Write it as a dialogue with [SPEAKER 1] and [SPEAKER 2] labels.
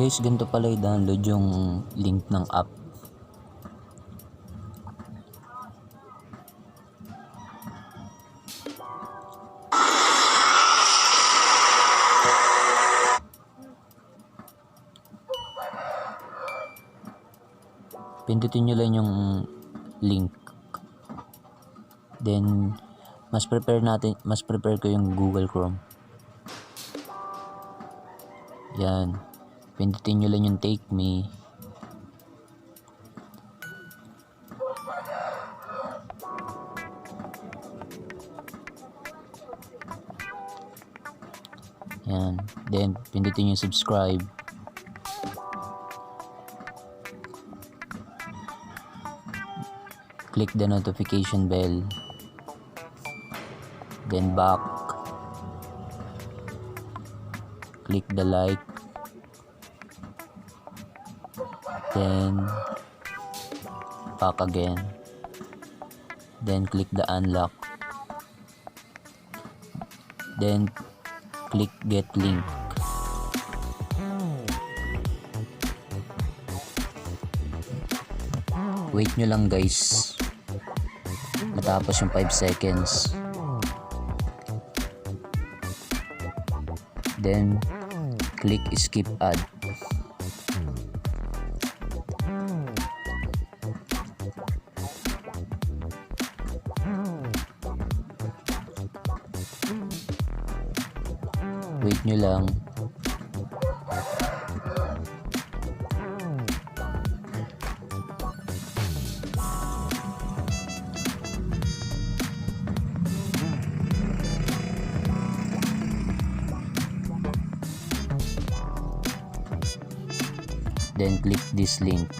[SPEAKER 1] Guys, ganito pala i-download yung link ng app. Pindutin nyo lang yung link. Then mas prepare ko yung Google Chrome. Yan. Pindutin nyo lang yung take me. Yan. Then pindutin yung subscribe. Click the notification bell. Then back. Click the like. Then back again. Then click the unlock. Then click get link. Wait nyo lang guys, matapos yung 5 seconds. Then click skip ad. Wait nyo lang. Then click this link.